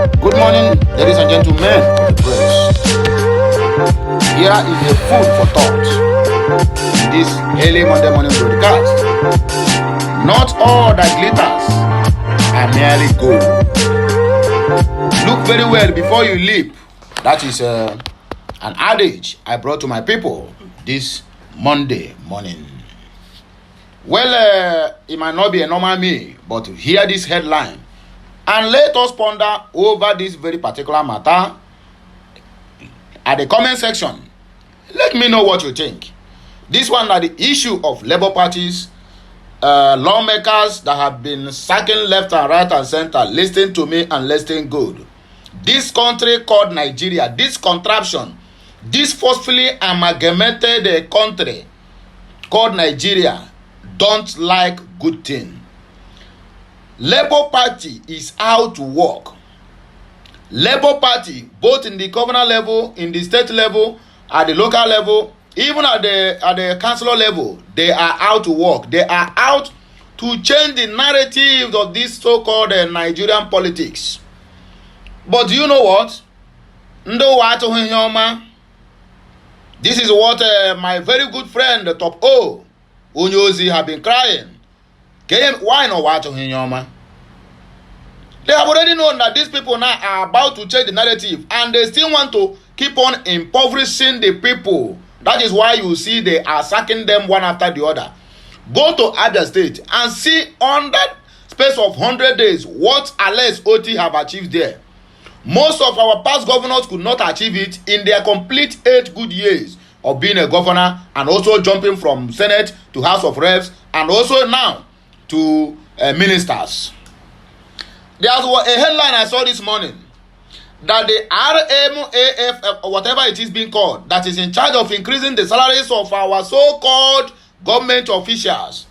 Good morning, ladies and gentlemen of the press. Here is a food for thought in this early Monday morning broadcast. Not all that glitters are merely gold. Look very well before you leap. That is an adage I brought to my people this Monday morning. Well, it might not be a normal me, but hear this headline and let us ponder over this very particular matter at the comment section. Let me know what you think. This one are the issue of Labour parties, lawmakers that have been sacking left and right and center. Listen to me and listen good. This country called Nigeria, this contraption, this forcefully amalgamated country called Nigeria don't like good thing. Labour Party is out to work. Labour Party, both in the governor level, in the state level, at the local level, even at the councillor level, they are out to work. They are out to change the narrative of this so-called Nigerian politics. But do you know what? This is what my very good friend, the Top O, Unyozi, have been crying. Why not watch Hinyoma? They have already known that these people now are about to change the narrative and they still want to keep on impoverishing the people. That is why you see they are sacking them one after the other. Go to other state and see on that space of 100 days what Alex OTTI have achieved there. Most of our past governors could not achieve it in their complete 8 good years of being a governor and also jumping from Senate to House of Reps and also now to ministers. There was a headline I saw this morning that the RMAF, or whatever it is being called, that is in charge of increasing the salaries of our so-called government officials,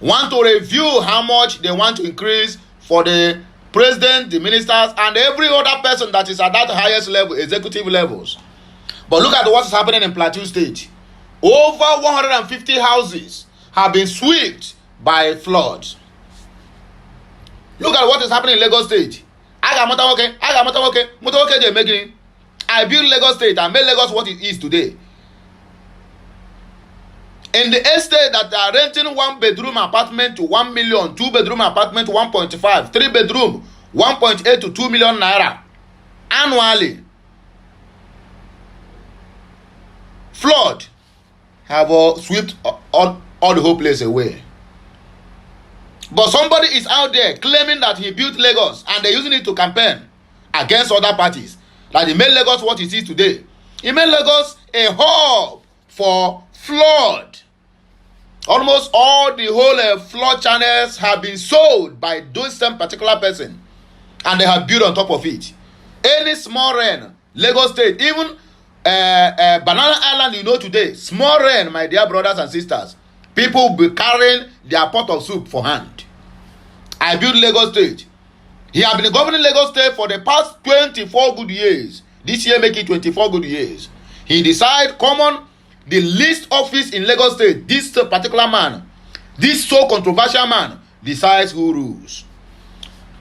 want to review how much they want to increase for the president, the ministers, and every other person that is at that highest level, executive levels. But look at what is happening in Plateau State. Over 150 houses have been swept by floods. Look at what is happening in Lagos State. I built Lagos State and made Lagos what it is today. In the estate that are renting 1-bedroom apartment to 1 million, 2-bedroom apartment 1.5, 3-bedroom 1.8 to 2 million naira annually. Flood have swept all the whole place away. But somebody is out there claiming that he built Lagos and they're using it to campaign against other parties. That he made Lagos what it is today. He made Lagos a hub for flood. Almost all the whole flood channels have been sold by those same particular person. And they have built on top of it. Any small rain, Lagos State, even Banana Island you know today, small rain, my dear brothers and sisters, people will be carrying their pot of soup for hand. I built Lagos State. He has been governing Lagos State for the past 24 good years. This year make it 24 good years. He decide come on the least office in Lagos State. This particular man, this so controversial man, decides who rules.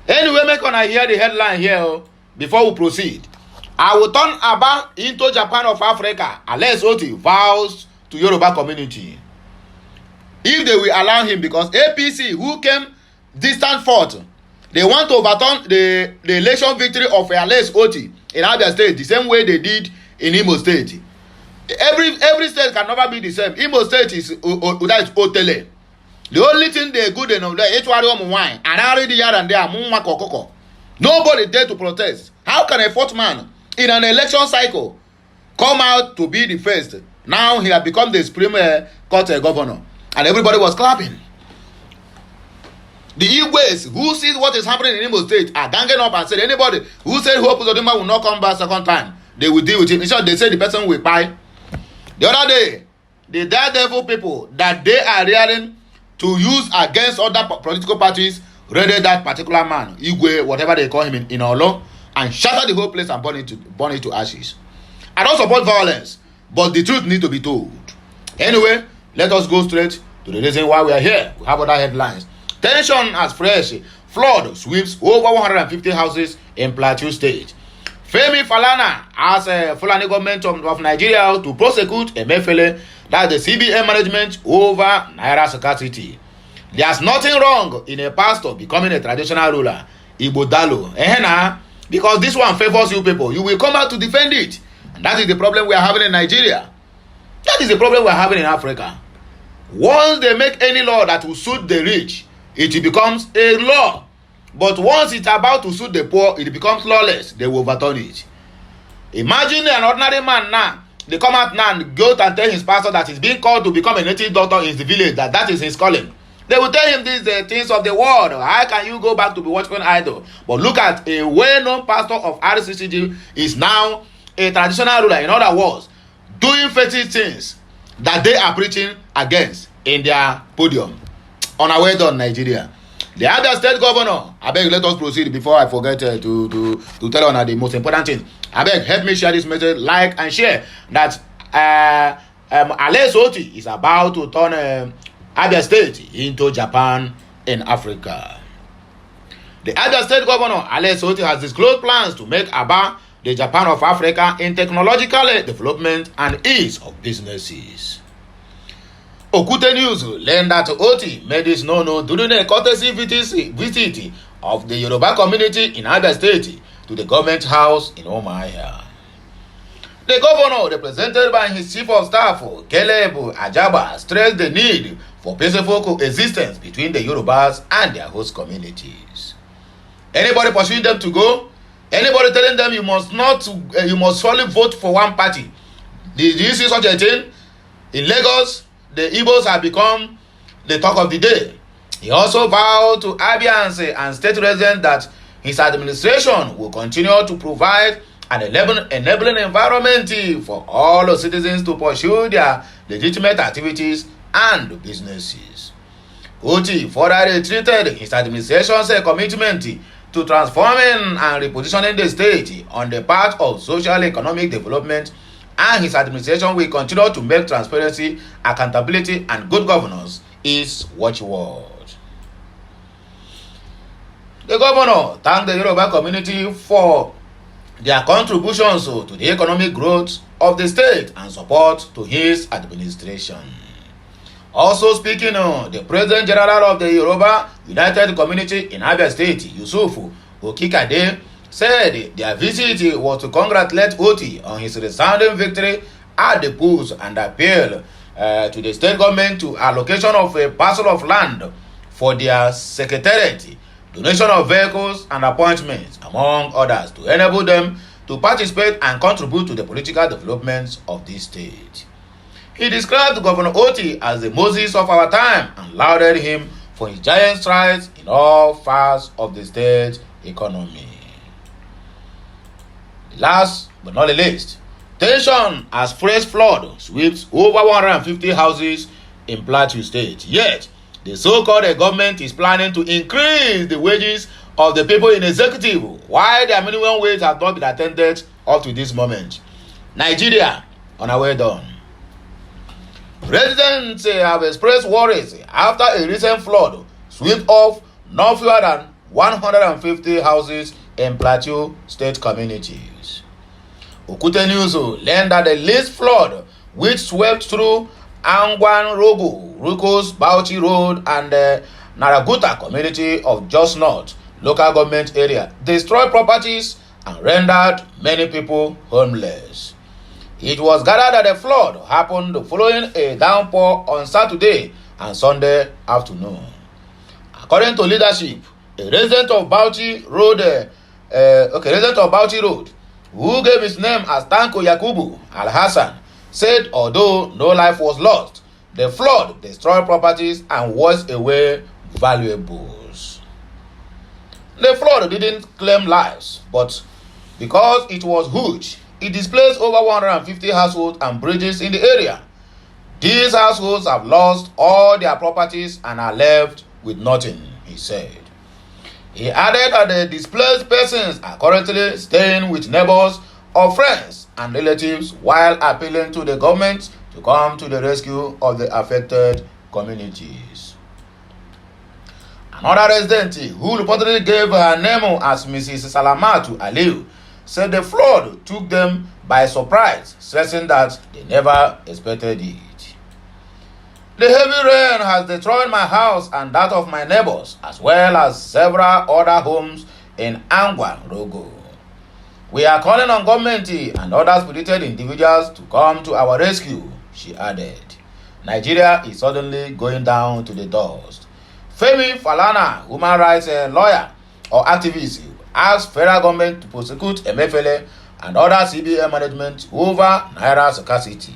Anyway, make I hear the headline here before we proceed. I will turn Aba into Japan of Africa unless OTTI vows to Yoruba community. If they will allow him, because APC, who came distant fourth, they want to overturn the election victory of Alex OTTI in Abia State the same way they did in Imo State. Every state can never be the same. Imo State is OTTI. The only thing they good enough there wine and already here and there nobody dare to protest. How can a fourth man in an election cycle come out to be the first? Now he has become the Supreme Court governor and everybody was clapping. The Igwes who sees what is happening in Imo State are ganging up and said anybody who said Hope Uzodimma will not come back second time, they will deal with him. In short, they say the person will buy. The other day, the daredevil people that they are rearing to use against other political parties raided that particular man, Igwe, whatever they call him in Olo, and shatter the whole place and burn it to ashes. I don't support violence, but the truth needs to be told. Anyway, let us go straight to the reason why we are here. We have other headlines. Tension as fresh Flood sweeps over 150 houses in Plateau State. Femi Falana asked Fulani government of Nigeria to prosecute Emefiele, that's the CBN management, over Naira scarcity. There's nothing wrong in a pastor becoming a traditional ruler. Igbo Dalo. Because this one favors you people. You will come out to defend it. And that is the problem we are having in Nigeria. That is the problem we are having in Africa. Once they make any law that will suit the rich, it becomes a law. But once it's about to suit the poor, it becomes lawless. They will overturn it. Imagine an ordinary man now. They come out now and go and tell his pastor that he's being called to become a native doctor in the village, that is his calling. They will tell him these things of the world. How can you go back to be worshiping idol? But look at a well-known pastor of RCCG is now a traditional ruler. In other words, doing fetish things that they are preaching against in their podium. On our way down, Nigeria. The other state governor, I beg, let us proceed before I forget to tell you the most important thing. I beg, help me share this message, like and share that Alex OTTI is about to turn Abia State into Japan in Africa. The Abia State governor, Alex OTTI, has disclosed plans to make Aba the Japan of Africa in technological development and ease of businesses. Okute News learned that OTTI made this known during a courtesy visit of the Yoruba community in Abia State to the government house in Umuahia. The governor, represented by his chief of staff, Caleb Ajaba, stressed the need for peaceful coexistence between the Yorubas and their host communities. Anybody pursuing them to go? Anybody telling them you must solely vote for one party? Did you see such a thing? In Lagos, the Igbos have become the talk of the day. He also vowed to Abians and state residents that his administration will continue to provide an enabling environment for all the citizens to pursue their legitimate activities and businesses. OTTI further treated his administration's commitment to transforming and repositioning the state on the path of social economic development, and his administration will continue to make transparency, accountability, and good governance his watchword. The governor thanked the Yoruba community for their contributions to the economic growth of the state and support to his administration. Also speaking, the President General of the Yoruba United Community in Abia State, Yusuf Okikade, said their visit was to congratulate OTTI on his resounding victory at the polls and appeal to the state government to allocation of a parcel of land for their secretariat, donation of vehicles and appointments, among others, to enable them to participate and contribute to the political developments of this state. He described Governor OTTI as the Moses of our time and lauded him for his giant strides in all facets of the state economy. Last but not the least, tension as fresh flood sweeps over 150 houses in Plateau State. Yet, the so-called government is planning to increase the wages of the people in executive, while their minimum wage has not been attended up to this moment. Nigeria, on our way down. Residents have expressed worries after a recent flood swept off no fewer than 150 houses in Plateau State communities. Okute News learned that the latest flood, which swept through Angwan Rogo, Rukos, Bauchi Road, and the Naraguta community of Just North local government area, destroyed properties and rendered many people homeless. It was gathered that the flood happened following a downpour on Saturday and Sunday afternoon. According to leadership, a resident of Bauchi Road, who gave his name as Tanko Yakubu Al-Hassan, said although no life was lost, the flood destroyed properties and washed away valuables. The flood didn't claim lives, but because it was huge, it displaced over 150 households and bridges in the area. These households have lost all their properties and are left with nothing, he said. He added that the displaced persons are currently staying with neighbors or friends and relatives while appealing to the government to come to the rescue of the affected communities. Another resident who reportedly gave her name as Mrs. Salamatu Aliu said the flood took them by surprise, stressing that they never expected it. The heavy rain has destroyed my house and that of my neighbors, as well as several other homes in Angwa, Rogo. We are calling on government and other spirited individuals to come to our rescue, she added. Nigeria is suddenly going down to the dust. Femi Falana, human rights lawyer or activist, asked federal government to prosecute Emefiele and other CBN management over naira scarcity.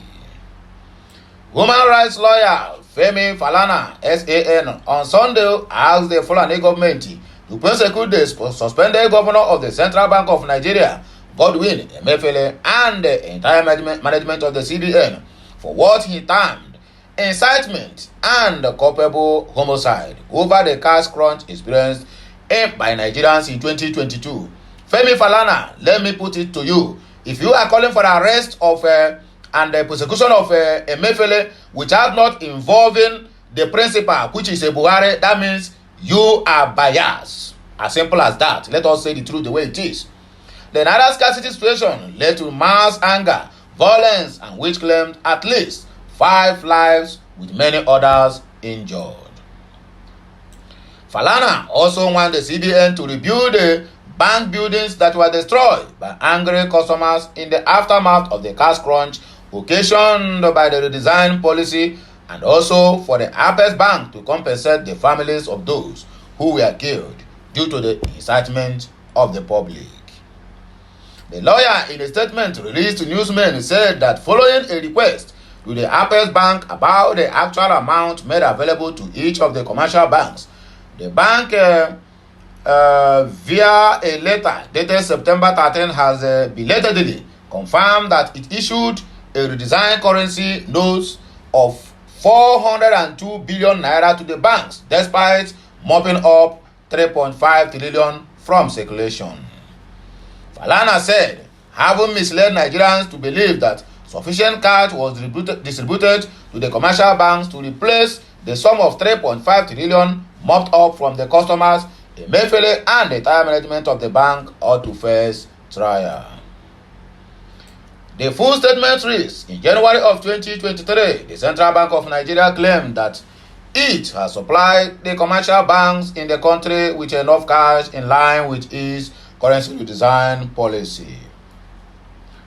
Human rights lawyer Femi Falana, SAN, on Sunday asked the Fulani government to prosecute the suspended governor of the Central Bank of Nigeria, Godwin Emefiele, and the entire management of the CBN for what he termed incitement and culpable homicide over the cash crunch experienced by Nigerians in 2022. Femi Falana, let me put it to you. If you are calling for the arrest of and the prosecution of Emefiele without not involving the principal, which is a Buhari, that means you are biased. As simple as that. Let us say the truth the way it is. The naira scarcity situation led to mass anger, violence, and which claimed at least 5 lives with many others injured. Falana also wanted the CBN to rebuild the bank buildings that were destroyed by angry customers in the aftermath of the cash crunch occasioned by the redesign policy, and also for the Apex Bank to compensate the families of those who were killed due to the incitement of the public. The lawyer, in a statement released to newsmen, said that following a request to the Apex Bank about the actual amount made available to each of the commercial banks, the bank, via a letter dated September 13, has belatedly confirmed that it issued a redesigned currency notes of 402 billion naira to the banks, despite mopping up 3.5 trillion from circulation. Falana said, having misled Nigerians to believe that sufficient cash was distributed to the commercial banks to replace the sum of 3.5 trillion mopped up from the customers, Emefiele and the entire management of the bank ought to face trial. The full statement reads, in January of 2023, the Central Bank of Nigeria claimed that it has supplied the commercial banks in the country with enough cash in line with its currency redesign policy.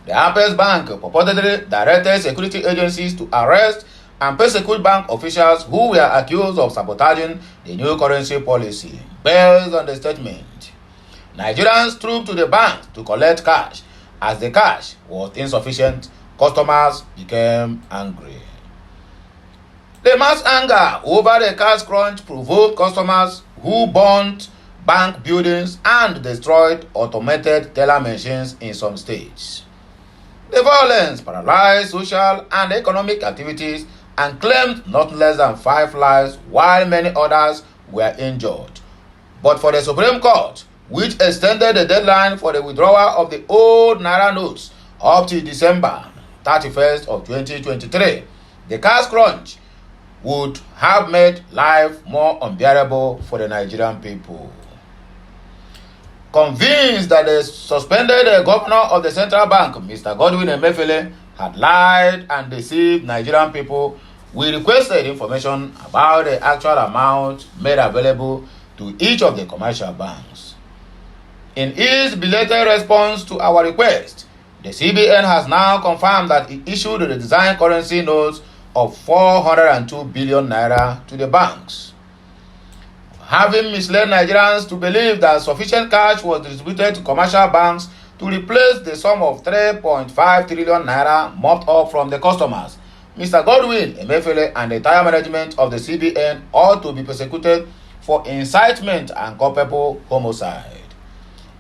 The Apex Bank purportedly directed security agencies to arrest and persecute bank officials who were accused of sabotaging the new currency policy. Based on the statement, Nigerians trooped to the bank to collect cash. As the cash was insufficient, customers became angry. The mass anger over the cash crunch provoked customers who burnt bank buildings and destroyed automated teller machines in some states. The violence paralyzed social and economic activities and claimed not less than 5 lives, while many others were injured. But for the Supreme Court, which extended the deadline for the withdrawal of the old naira notes up to December 31st of 2023, the cash crunch would have made life more unbearable for the Nigerian people. Convinced that the suspended governor of the central bank, Mr. Godwin Emefiele, had lied and deceived Nigerian people, we requested information about the actual amount made available to each of the commercial banks. In its belated response to our request, the CBN has now confirmed that it issued the design currency notes of 402 billion naira to the banks. Having misled Nigerians to believe that sufficient cash was distributed to commercial banks to replace the sum of 3.5 trillion naira mopped up from the customers, Mr. Godwin Emefiele and the entire management of the CBN ought to be prosecuted for incitement and culpable homicide.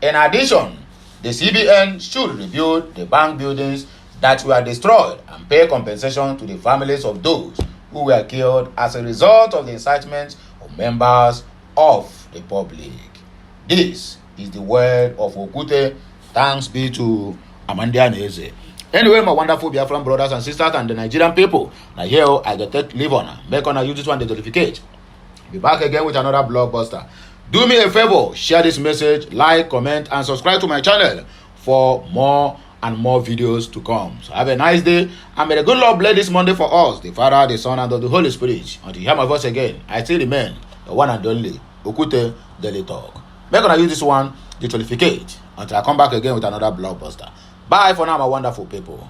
In addition, the CBN should rebuild the bank buildings that were destroyed and pay compensation to the families of those who were killed as a result of the incitement of members of the public. This is the word of Okute. Thanks be to Amandia Neze. Anyway, my wonderful Biafran brothers and sisters and the Nigerian people, now here I get to live on. Make on use this one to notification. Be back again with another blockbuster. Do me a favor, share this message, like, comment, and subscribe to my channel for more and more videos to come. So have a nice day, and may the good Lord bless this Monday for us, the Father, the Son, and the Holy Spirit. Until you hear my voice again, I still remain the one and only Okute Daily Talk. Make gonna use this one to tonificate until I come back again with another blockbuster. Bye for now, my wonderful people.